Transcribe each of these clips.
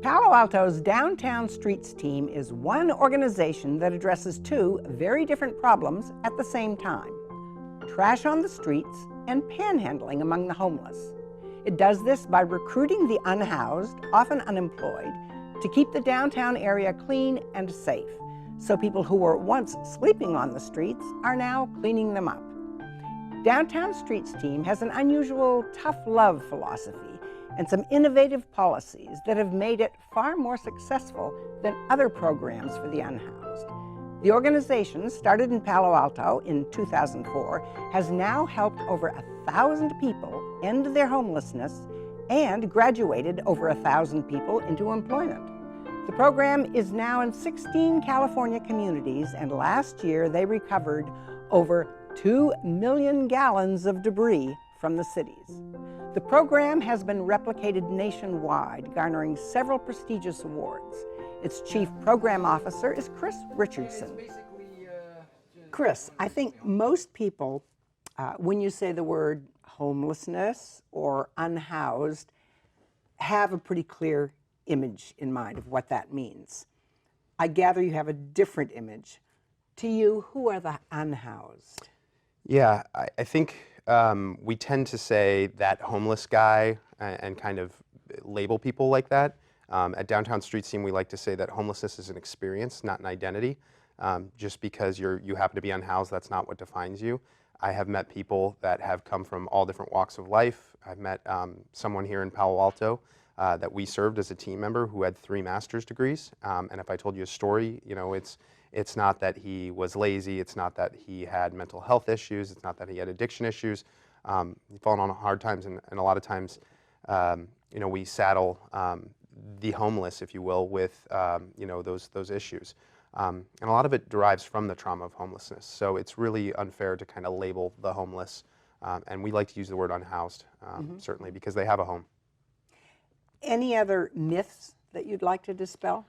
Palo Alto's Downtown Streets team is one organization that addresses two very different problems at the same time: trash on the streets and panhandling among the homeless. It does this by recruiting the unhoused, often unemployed, to keep the downtown area clean and safe, so people who were once sleeping on the streets are now cleaning them up. Downtown Streets team has an unusual tough love philosophy and some innovative policies that have made it far more successful than other programs for the unhoused. The organization, started in Palo Alto in 2004, has now helped over 1,000 people end their homelessness and graduated over 1,000 people into employment. The program is now in 16 California communities, and last year they recovered over 2 million gallons of debris from the cities. The program has been replicated nationwide, garnering several prestigious awards. Its chief program officer is Chris Richardson. Chris, I think most people, when you say the word homelessness or unhoused, have a pretty clear image in mind of what that means. I gather you have a different image. To you, who are the unhoused? Yeah, I think we tend to say that homeless guy and kind of label people like that. At Downtown Streets team, we like to say that homelessness is an experience, not an identity. Just because you happen to be unhoused, that's not what defines you. I have met people that have come from all different walks of life. I've met someone here in Palo Alto that we served as a team member who had 3 master's degrees. And if I told you a story, you know, it's not that he was lazy, it's not that he had mental health issues, it's not that he had addiction issues. He's fallen on hard times, and a lot of times, you know, we saddle the homeless, if you will, with you know, those issues. And a lot of it derives from the trauma of homelessness. So it's really unfair to kind of label the homeless, and we like to use the word unhoused, certainly, because they have a home. Any other myths that you'd like to dispel?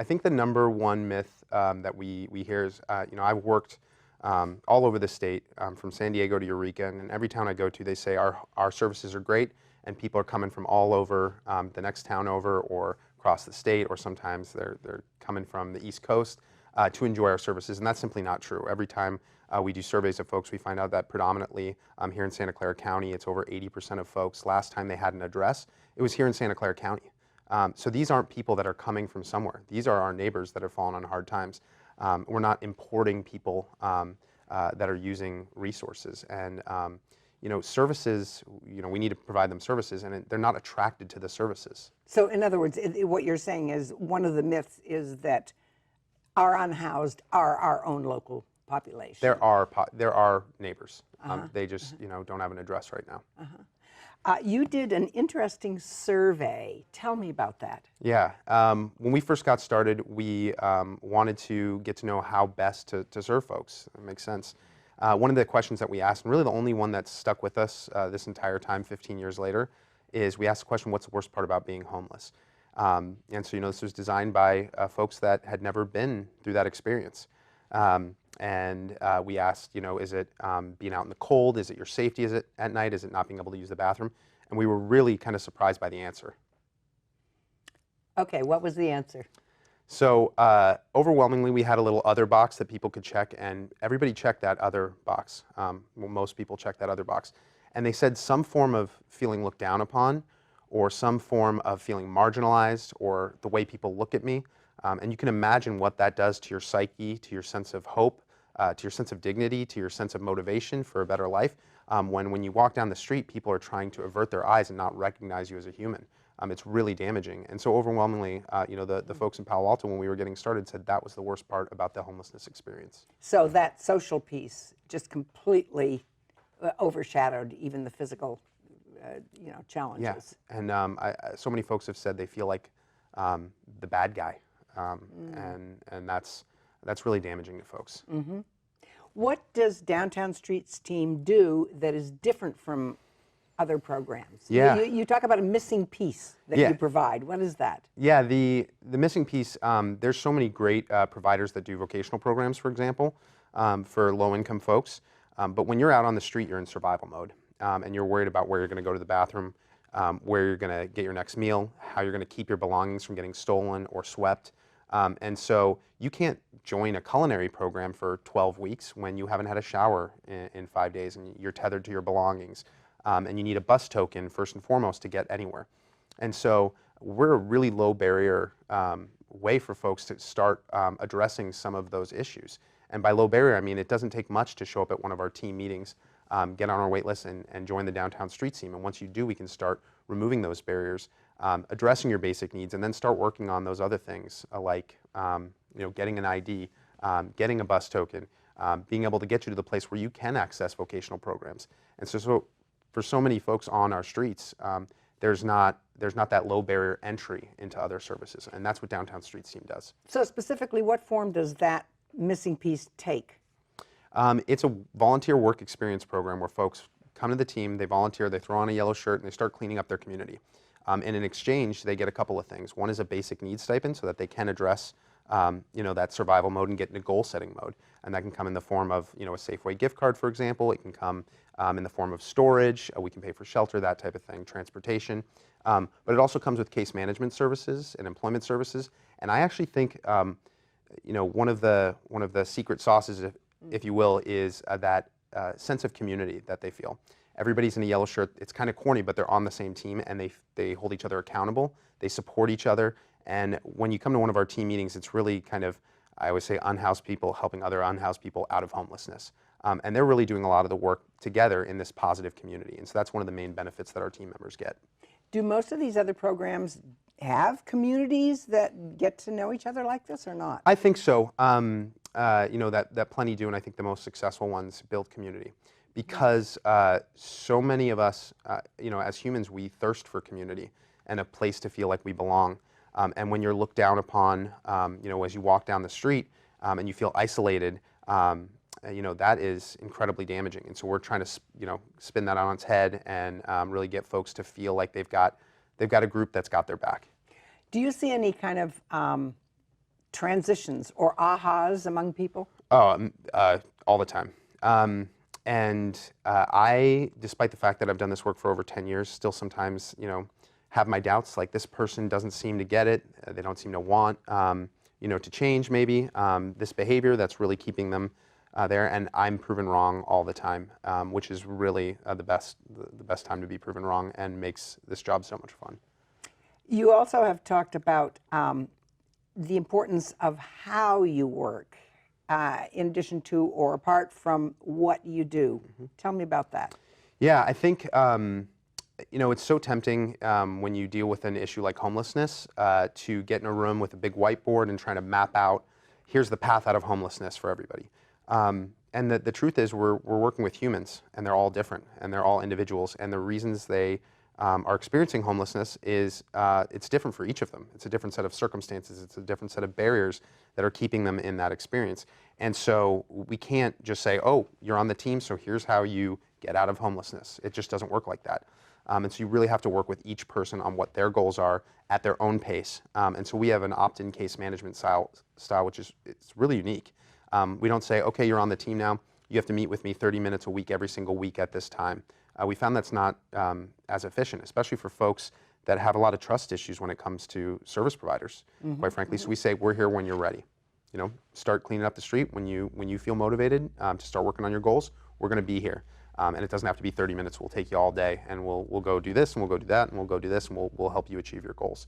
I think the number one myth that we hear is, you know, I've worked all over the state, from San Diego to Eureka, and every town I go to, they say our services are great, and people are coming from all over the next town over, or across the state, or sometimes they're coming from the East Coast to enjoy our services, and that's simply not true. Every time we do surveys of folks, we find out that predominantly here in Santa Clara County, it's over 80% of folks, last time they had an address, it was here in Santa Clara County. So these aren't people that are coming from somewhere. These are our neighbors that have fallen on hard times. We're not importing people that are using resources. And you know, services, you know, we need to provide them services, and they're not attracted to the services. So in other words, what you're saying is one of the myths is that our unhoused are our own local population. There are neighbors. They just, you know, don't have an address right now. You did an interesting survey. Tell me about that. Yeah. When we first got started, we wanted to get to know how best to serve folks. It makes sense. One of the questions that we asked, and really the only one that's stuck with us this entire time, 15 years later, is we asked the question, what's the worst part about being homeless? And so, you know, this was designed by folks that had never been through that experience. And we asked, you know, is it being out in the cold? Is it your safety? Is it at night? Is it not being able to use the bathroom? And we were really kind of surprised by the answer. Okay, what was the answer? So overwhelmingly, we had a little other box that people could check, and everybody checked that other box. Well, most people checked that other box. And they said some form of feeling looked down upon, or some form of feeling marginalized, or the way people look at me. And you can imagine what that does to your psyche, to your sense of hope, to your sense of dignity, to your sense of motivation for a better life. When you walk down the street, people are trying to avert their eyes and not recognize you as a human. It's really damaging. And so overwhelmingly, you know, the folks in Palo Alto, when we were getting started, said that was the worst part about the homelessness experience. So that social piece just completely overshadowed even the physical, you know, challenges. Yeah, and so many folks have said they feel like the bad guy, and that's really damaging to folks. Mm-hmm. What does Downtown Streets team do that is different from other programs? Yeah. You talk about a missing piece that you provide. What is that? Yeah, the missing piece, there's so many great providers that do vocational programs, for example, for low-income folks. But when you're out on the street, you're in survival mode, and you're worried about where you're going to go to the bathroom. where you're going to get your next meal, how you're going to keep your belongings from getting stolen or swept. And so you can't join a culinary program for 12 weeks when you haven't had a shower in 5 days and you're tethered to your belongings. And you need a bus token first and foremost to get anywhere. And so we're a really low barrier way for folks to start addressing some of those issues. And by low barrier, I mean it doesn't take much to show up at one of our team meetings, get on our wait list and join the downtown streets team. And once you do, we can start removing those barriers, addressing your basic needs, and then start working on those other things like getting an ID, getting a bus token, being able to get you to the place where you can access vocational programs. And so for so many folks on our streets, there's not that low barrier entry into other services, and that's what Downtown Streets Team does. So specifically, what form does that missing piece take? It's a volunteer work experience program where folks come to the team, they volunteer, they throw on a yellow shirt, and they start cleaning up their community. And in exchange, they get a couple of things. One is a basic needs stipend so that they can address that survival mode and get into goal setting mode. And that can come in the form of a Safeway gift card, for example. It can come in the form of storage. We can pay for shelter, that type of thing, transportation. But it also comes with case management services and employment services. And I actually think one of the secret sauces, if you will, is that sense of community that they feel. Everybody's in a yellow shirt. It's kind of corny, but they're on the same team, and they hold each other accountable. They support each other. And when you come to one of our team meetings, it's really kind of, I always say, unhoused people helping other unhoused people out of homelessness. And they're really doing a lot of the work together in this positive community. And so that's one of the main benefits that our team members get. Do most of these other programs have communities that get to know each other like this or not? I think so. That plenty do, and I think the most successful ones build community. Because so many of us, as humans, we thirst for community and a place to feel like we belong. And when you're looked down upon, as you walk down the street and you feel isolated, that is incredibly damaging. And so we're trying to, spin that on its head and really get folks to feel like they've got a group that's got their back. Do you see any kind of transitions or ahas among people? Oh, all the time. And I, despite the fact that I've done this work for over 10 years, still sometimes, have my doubts, like this person doesn't seem to get it, they don't seem to want, to change maybe this behavior that's really keeping them there, and I'm proven wrong all the time, which is really the best time to be proven wrong and makes this job so much fun. You also have talked about the importance of how you work. In addition to or apart from what you do. Mm-hmm. Tell me about that. Yeah, I think, it's so tempting when you deal with an issue like homelessness to get in a room with a big whiteboard and trying to map out, here's the path out of homelessness for everybody. And the truth is we're working with humans, and they're all different, and they're all individuals, and the reasons they are experiencing homelessness is it's different for each of them. It's a different set of circumstances. It's a different set of barriers that are keeping them in that experience. And so we can't just say, oh, you're on the team, so here's how you get out of homelessness. It just doesn't work like that. And so you really have to work with each person on what their goals are at their own pace. And so we have an opt-in case management style which is it's really unique. We don't say, okay, you're on the team now. You have to meet with me 30 minutes a week every single week at this time. We found that's not as efficient, especially for folks that have a lot of trust issues when it comes to service providers, quite frankly. So we say, we're here when you're ready. Start cleaning up the street when you feel motivated to start working on your goals. We're going to be here. And it doesn't have to be 30 minutes. We'll take you all day, and we'll go do this, and we'll go do that, and we'll go do this, and we'll help you achieve your goals.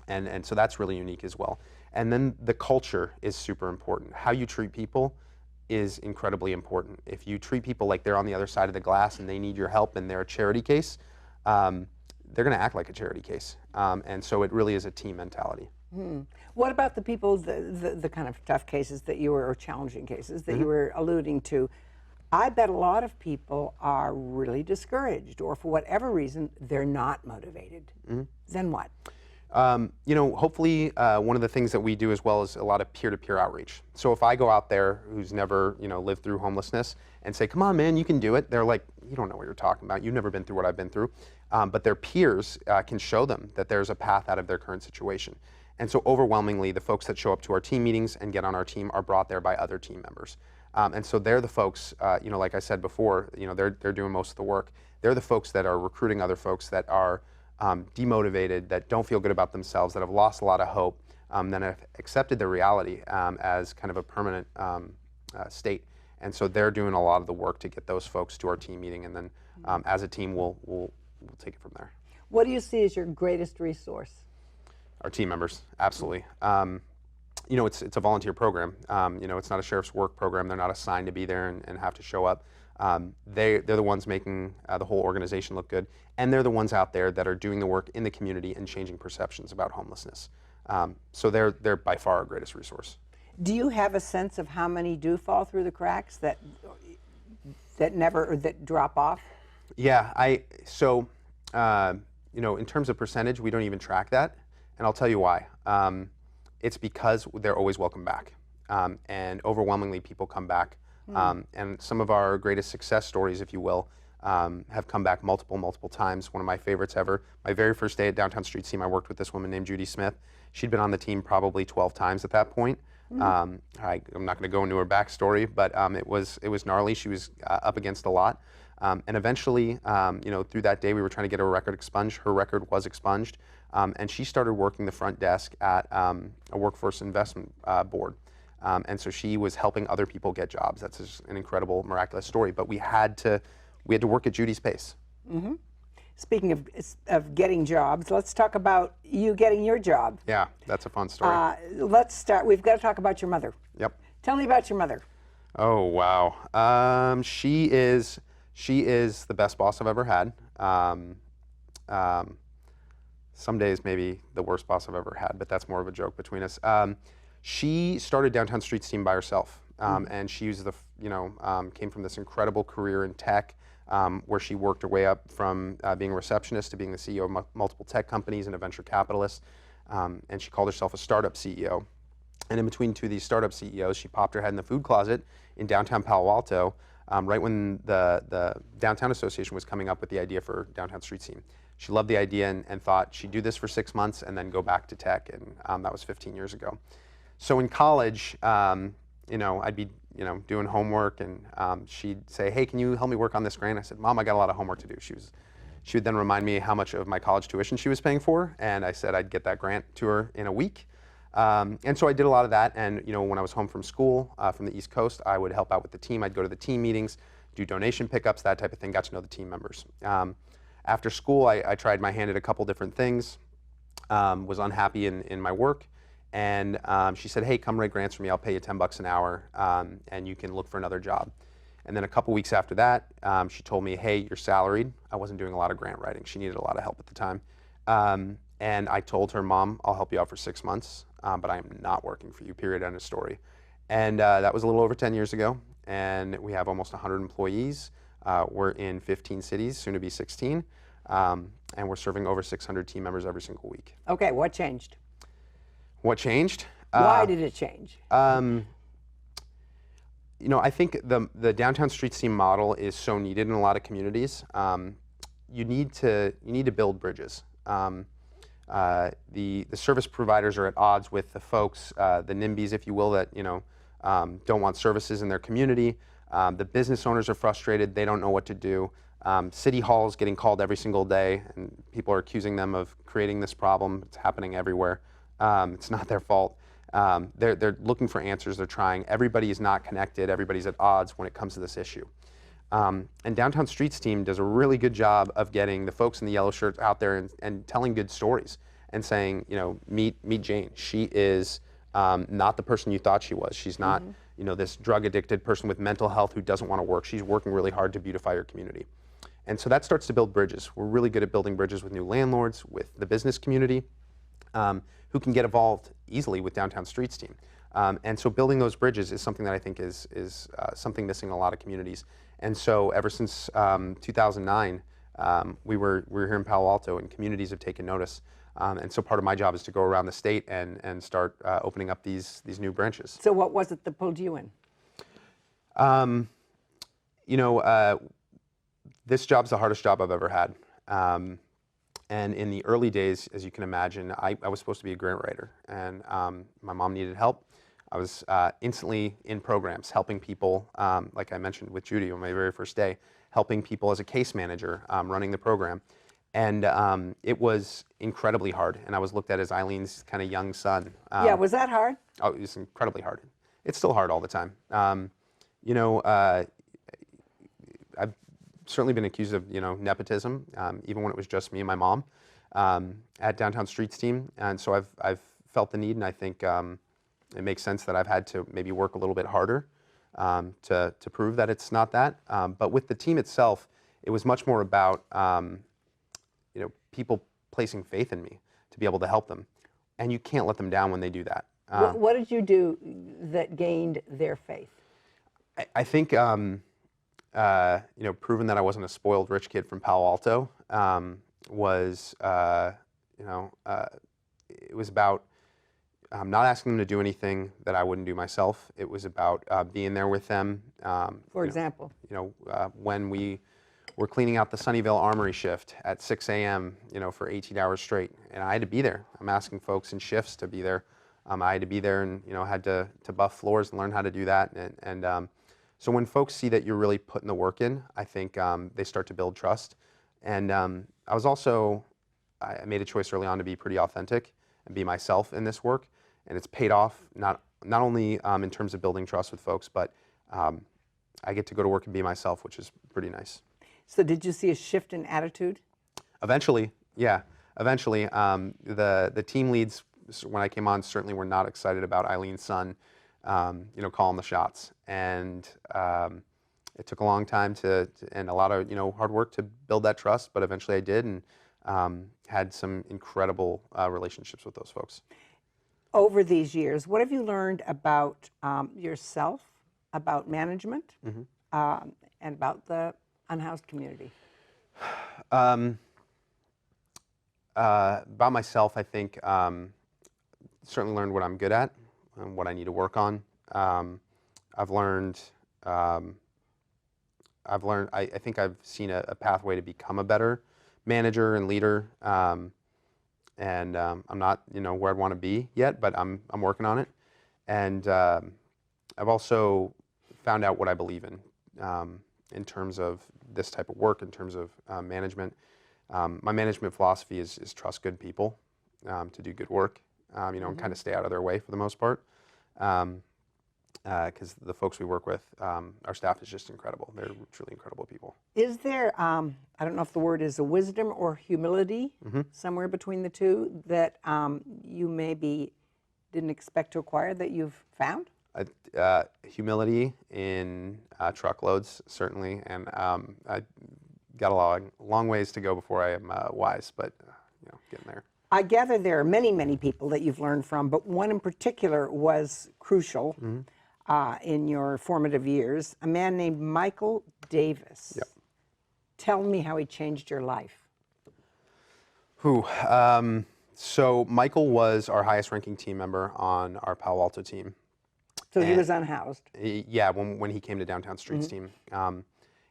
And so that's really unique as well. And then the culture is super important. How you treat people is incredibly important. If you treat people like they're on the other side of the glass and they need your help and they're a charity case, they're going to act like a charity case. And so it really is a team mentality. What about the people, the kind of tough cases that you were, or challenging cases that you were alluding to? I bet a lot of people are really discouraged, or for whatever reason, they're not motivated. Then what? Hopefully one of the things that we do as well is a lot of peer-to-peer outreach. So if I go out there who's never, lived through homelessness and say, come on, man, you can do it. They're like, you don't know what you're talking about. You've never been through what I've been through. But their peers can show them that there's a path out of their current situation. And so overwhelmingly, the folks that show up to our team meetings and get on our team are brought there by other team members. And so they're the folks, like I said before, they're doing most of the work. They're the folks that are recruiting other folks that are demotivated, that don't feel good about themselves, that have lost a lot of hope, that have accepted the reality as kind of a permanent state. And so they're doing a lot of the work to get those folks to our team meeting, and then as a team, we'll take it from there. What do you see as your greatest resource? Our team members, absolutely. It's a volunteer program. It's not a sheriff's work program. They're not assigned to be there and have to show up. They're the ones making the whole organization look good, and they're the ones out there that are doing the work in the community and changing perceptions about homelessness. So they're by far our greatest resource. Do you have a sense of how many do fall through the cracks that drop off? Yeah, in terms of percentage, we don't even track that, and I'll tell you why. It's because they're always welcome back, and overwhelmingly people come back. And some of our greatest success stories, if you will, have come back multiple times. One of my favorites ever, my very first day at Downtown Streets Team, I worked with this woman named Judy Smith. She'd been on the team probably 12 times at that point. I'm not going to go into her backstory, but it was gnarly. She was up against a lot. And eventually, through that day, we were trying to get her record expunged. Her record was expunged. And she started working the front desk at a workforce investment board. And so she was helping other people get jobs. That's just an incredible, miraculous story. But we had to work at Judy's pace. Mm-hmm. Speaking of getting jobs, let's talk about you getting your job. Yeah, that's a fun story. Let's start. We've got to talk about your mother. Yep. Tell me about your mother. Oh, wow. She is the best boss I've ever had. Some days maybe the worst boss I've ever had, but that's more of a joke between us. She started Downtown Streets Team by herself, and she was came from this incredible career in tech, where she worked her way up from being a receptionist to being the CEO of multiple tech companies and a venture capitalist, and she called herself a startup CEO. And in between two of these startup CEOs, she popped her head in the food closet in downtown Palo Alto, right when the Downtown Association was coming up with the idea for Downtown Streets Team. She loved the idea and thought she'd do this for 6 months and then go back to tech, and that was 15 years ago. So in college, I'd be doing homework, and she'd say, "Hey, can you help me work on this grant?" I said, "Mom, I got a lot of homework to do." She would then remind me how much of my college tuition she was paying for, and I said I'd get that grant to her in a week. And so I did a lot of that, and when I was home from school, from the East Coast, I would help out with the team. I'd go to the team meetings, do donation pickups, that type of thing, got to know the team members. After school, I tried my hand at a couple different things, was unhappy in my work, and she said, "Hey, come write grants for me, I'll pay you $10 an hour, and you can look for another job." And then a couple weeks after that, she told me, "Hey, you're salaried." I wasn't doing a lot of grant writing. She needed a lot of help at the time. And I told her, "Mom, I'll help you out for 6 months, but I am not working for you, period, end of story." And that was a little over 10 years ago, and we have almost 100 employees. We're in 15 cities, soon to be 16, and we're serving over 600 team members every single week. Okay, what changed? What changed? Why did it change? I think the Downtown Streets Team model is so needed in a lot of communities. You need to build bridges. The service providers are at odds with the folks, the NIMBYs, if you will, that don't want services in their community. The business owners are frustrated; they don't know what to do. City Hall is getting called every single day, and people are accusing them of creating this problem. It's happening everywhere. It's not their fault. They're looking for answers. They're trying. Everybody is not connected. Everybody's at odds when it comes to this issue. And Downtown Streets Team does a really good job of getting the folks in the yellow shirts out there and telling good stories and saying, meet Jane. She is not the person you thought she was. She's not, this drug-addicted person with mental health who doesn't want to work. She's working really hard to beautify your community. And so that starts to build bridges. We're really good at building bridges with new landlords, with the business community, who can get involved easily with Downtown Streets Team. And so building those bridges is something that I think is something missing in a lot of communities. And so ever since 2009, we were here in Palo Alto, and communities have taken notice. And so part of my job is to go around the state and start opening up these new branches. So what was it that pulled you in? This job's the hardest job I've ever had. And in the early days, as you can imagine, I was supposed to be a grant writer, and my mom needed help. I was instantly in programs, helping people, like I mentioned with Judy on my very first day, helping people as a case manager, running the program. And it was incredibly hard, and I was looked at as Eileen's kind of young son. Yeah, was that hard? Oh, it was incredibly hard. It's still hard all the time. You know, I've certainly been accused of, nepotism, even when it was just me and my mom at Downtown Streets team. And so I've felt the need, and I think it makes sense that I've had to maybe work a little bit harder to prove that it's not that. But with the team itself, it was much more about people placing faith in me to be able to help them. And you can't let them down when they do that. What did you do that gained their faith? I think, proving that I wasn't a spoiled rich kid from Palo Alto was, it was about not asking them to do anything that I wouldn't do myself. It was about being there with them. For example? When we were cleaning out the Sunnyvale Armory shift at 6 a.m., for 18 hours straight, and I had to be there. I'm asking folks in shifts to be there. I had to be there and, had to buff floors and learn how to do that. And so when folks see that you're really putting the work in, I think they start to build trust. And I made a choice early on to be pretty authentic and be myself in this work. And it's paid off, not only in terms of building trust with folks, but I get to go to work and be myself, which is pretty nice. So did you see a shift in attitude? Eventually, yeah. Eventually, the team leads, when I came on, certainly were not excited about Eileen's son, calling the shots. And it took a long time and a lot of, hard work to build that trust, but eventually I did, and had some incredible relationships with those folks. Over these years, what have you learned about yourself, about management, and about the unhoused community? About myself, I think certainly learned what I'm good at and what I need to work on. I've learned, I think I've seen a pathway to become a better manager and leader. And I'm not, where I'd want to be yet, but I'm working on it. And I've also found out what I believe in terms of this type of work, in terms of management. My management philosophy is trust good people to do good work, and kind of stay out of their way for the most part. Because the folks we work with, our staff is just incredible. They're truly incredible people. Is there, I don't know if the word is a wisdom or humility, somewhere between the two, that you maybe didn't expect to acquire that you've found? Humility in truckloads, certainly, and I got a long ways to go before I am wise, but getting there. I gather there are many, many people that you've learned from, but one in particular was crucial in your formative years, a man named Michael Davis. Yep. Tell me how he changed your life. So Michael was our highest ranking team member on our Palo Alto team. So he was unhoused? Yeah, when he came to Downtown Streets team.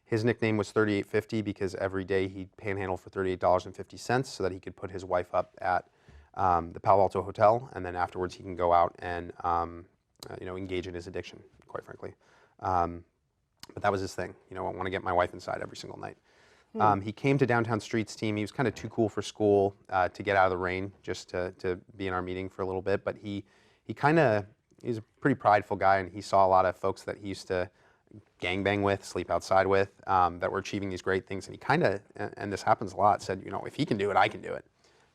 His nickname was 3850 because every day he'd panhandle for $38.50 so that he could put his wife up at the Palo Alto Hotel, and then afterwards he can go out and engage in his addiction, quite frankly. But that was his thing. I want to get my wife inside every single night. He came to Downtown Streets team. He was kind of too cool for school to get out of the rain, just to be in our meeting for a little bit. But he's a pretty prideful guy, and he saw a lot of folks that he used to gangbang with, sleep outside with, that were achieving these great things. And he kind of, and this happens a lot, said, if he can do it, I can do it,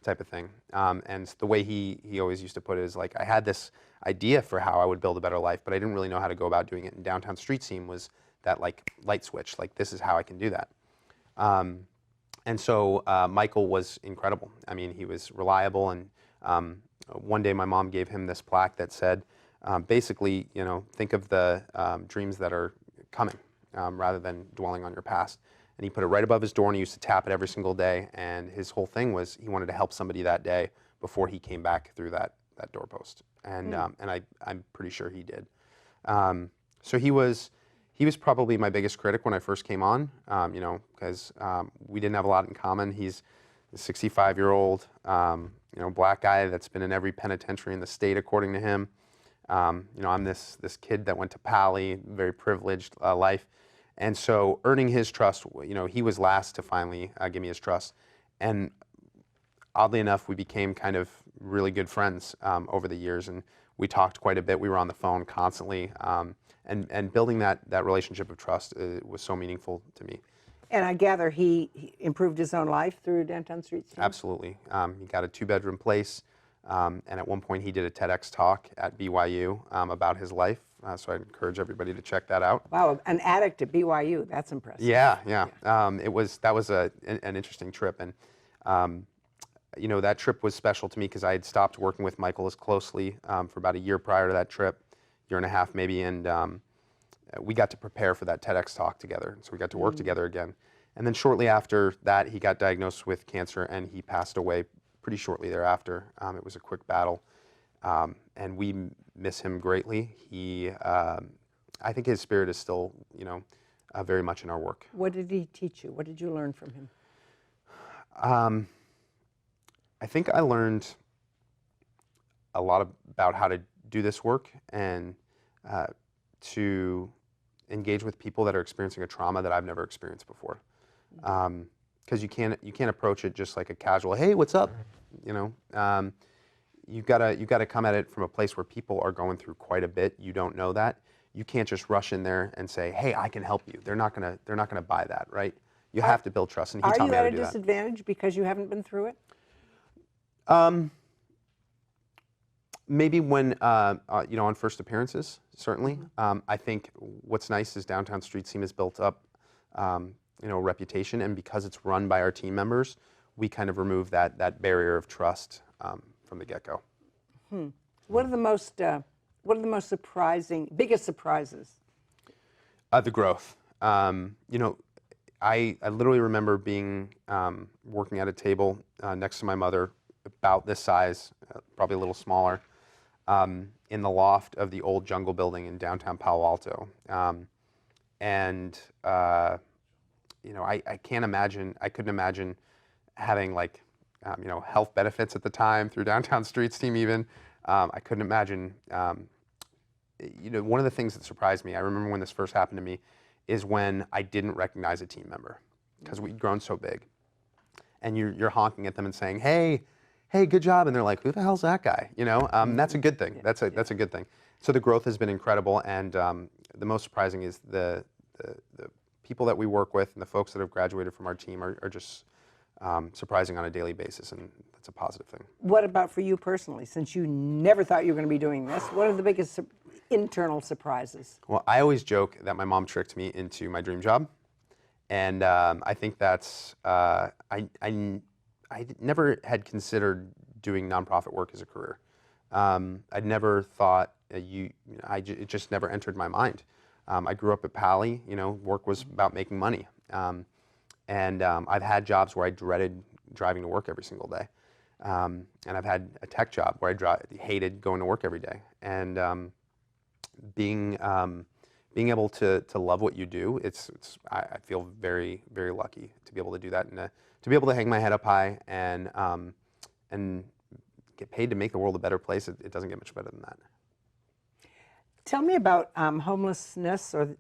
type of thing. And the way he always used to put it is like, I had this idea for how I would build a better life, but I didn't really know how to go about doing it. And Downtown Streets team was that like light switch, like this is how I can do that. And so Michael was incredible. I mean, he was reliable, and one day my mom gave him this plaque that said, basically, think of the dreams that are coming rather than dwelling on your past. And he put it right above his door, and he used to tap it every single day. And his whole thing was he wanted to help somebody that day before he came back through that doorpost. And I'm pretty sure he did. So he was probably my biggest critic when I first came on, because we didn't have a lot in common. He's a 65-year-old, black guy that's been in every penitentiary in the state, according to him. You know, I'm this kid that went to Pali, very privileged life, and so earning his trust, you know, he was last to finally give me his trust, and oddly enough, we became kind of really good friends over the years, and we talked quite a bit. We were on the phone constantly, and building that relationship of trust was so meaningful to me. And I gather he improved his own life through Downtown Streets team? Absolutely. He got a 2-bedroom place, and at one point he did a TEDx talk at BYU about his life. So I encourage everybody to check that out. Wow, an addict at BYU, that's impressive. Yeah. That was an interesting trip, and you know, that trip was special to me because I had stopped working with Michael as closely for about a year prior to that trip, year and a half maybe, and we got to prepare for that TEDx talk together. So we got to work together again. And then shortly after that, he got diagnosed with cancer and he passed away pretty shortly thereafter. It was a quick battle, and we miss him greatly. I think his spirit is still, you know, very much in our work. What did he teach you? What did you learn from him? I think I learned a lot about how to do this work and to engage with people that are experiencing a trauma that I've never experienced before. Because you can't approach it just like a casual, hey, what's up? You know, you've got to come at it from a place where people are going through quite a bit. You don't know that. You can't just rush in there and say, hey, I can help you. They're not gonna buy that, right? You have to build trust, and he taught me how to do that. Are you at a disadvantage because you haven't been through it? Maybe when, you know, on first appearances, certainly. I think what's nice is Downtown Streets team has built up, you know, a reputation, and because it's run by our team members, we kind of remove that barrier of trust from the get-go. What are the most surprising, biggest surprises? The growth. You know, I literally remember being working at a table next to my mother, about this size, probably a little smaller, in the loft of the old Jungle building in downtown Palo Alto. You know, I couldn't imagine having like, you know, health benefits at the time through Downtown Streets team even. I couldn't imagine, you know, one of the things that surprised me, I remember when this first happened to me, is when I didn't recognize a team member because we'd grown so big. And you're honking at them and saying, hey, good job, and they're like, who the hell's that guy? You know, that's a good thing. That's a good thing. So the growth has been incredible, and the most surprising is the people that we work with and the folks that have graduated from our team are just surprising on a daily basis, and that's a positive thing. What about for you personally? Since you never thought you were going to be doing this, what are the biggest internal surprises? Well, I always joke that my mom tricked me into my dream job, and I think that's I never had considered doing nonprofit work as a career. I'd never thought it just never entered my mind. I grew up at Pali. You know, work was about making money, and I've had jobs where I dreaded driving to work every single day, and I've had a tech job where I hated going to work every day. And being able to love what you do, I feel very, very lucky to be able to do that, and to be able to hang my head up high and get paid to make the world a better place. It doesn't get much better than that. Tell me about homelessness, or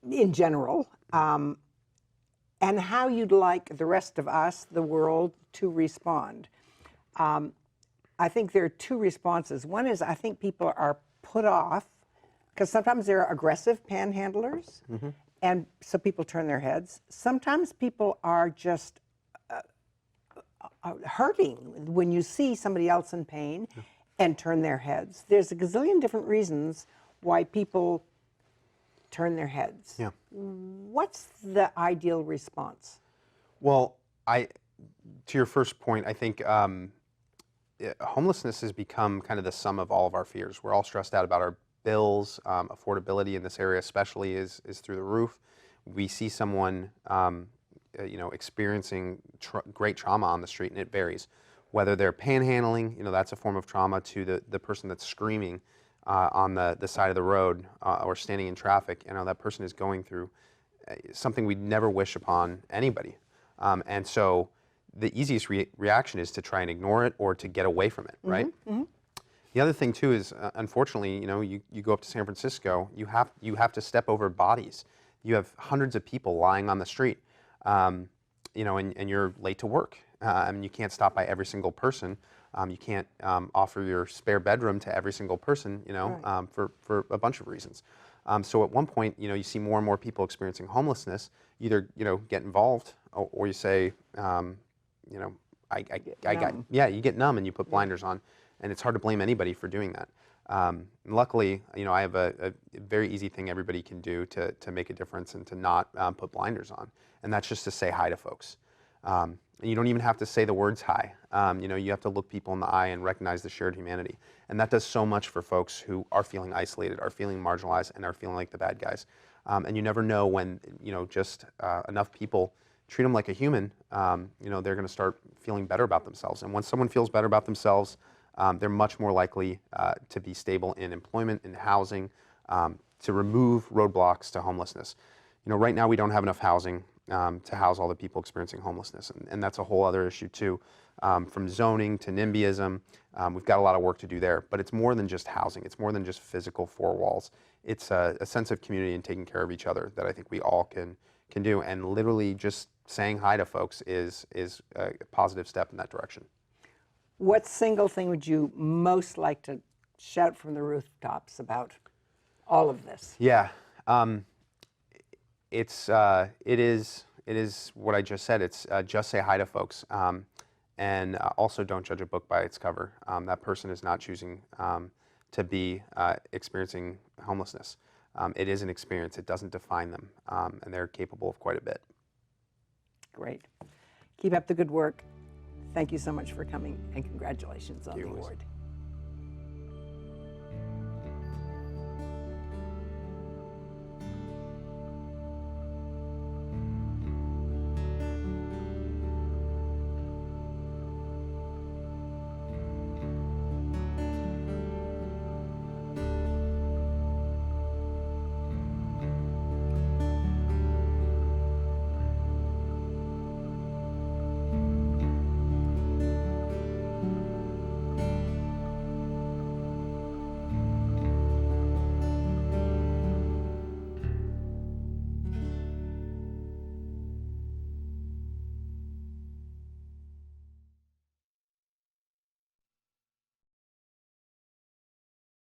in general, and how you'd like the rest of us, the world, to respond. I think there are two responses. One is I think people are put off because sometimes they're aggressive panhandlers, and so people turn their heads. Sometimes people are just hurting when you see somebody else in pain and turn their heads. There's a gazillion different reasons why people turn their heads. Yeah. What's the ideal response? Well, to your first point, I think homelessness has become kind of the sum of all of our fears. We're all stressed out about our bills. Affordability in this area especially is through the roof. We see someone you know, experiencing great trauma on the street, and it varies. Whether they're panhandling, you know, that's a form of trauma, to the person that's screaming on the side of the road or standing in traffic. You know, that person is going through something we'd never wish upon anybody. And so the easiest reaction is to try and ignore it or to get away from it, right? The other thing too is, unfortunately, you know, you go up to San Francisco, you have to step over bodies. You have hundreds of people lying on the street, you know, and you're late to work. I mean, you can't stop by every single person. You can't offer your spare bedroom to every single person, you know, Right. for a bunch of reasons. So at one point, you know, you see more and more people experiencing homelessness. Either, you know, get involved, or you say, you know, I got, numb. yeah, you get numb and you put Yeah. blinders on, and it's hard to blame anybody for doing that. And luckily, you know, I have a very easy thing everybody can do to make a difference and to not put blinders on, and that's just to say hi to folks. And you don't even have to say the words hi. You know, you have to look people in the eye and recognize the shared humanity, and that does so much for folks who are feeling isolated, are feeling marginalized, and are feeling like the bad guys. And you never know when, you know, just enough people treat them like a human, you know, they're going to start feeling better about themselves. And when someone feels better about themselves, they're much more likely to be stable in employment, in housing, to remove roadblocks to homelessness. You know, right now we don't have enough housing to house all the people experiencing homelessness, and that's a whole other issue too. From zoning to NIMBYism, we've got a lot of work to do there, but it's more than just housing. It's more than just physical four walls. It's a sense of community and taking care of each other that I think we all can do, and literally just saying hi to folks is a positive step in that direction. What single thing would you most like to shout from the rooftops about all of this? Yeah, it is what I just said. It's just say hi to folks, and also don't judge a book by its cover. That person is not choosing to be experiencing homelessness. It is an experience. It doesn't define them, and they're capable of quite a bit. Great. Keep up the good work. Thank you so much for coming, and congratulations on the Louise. award.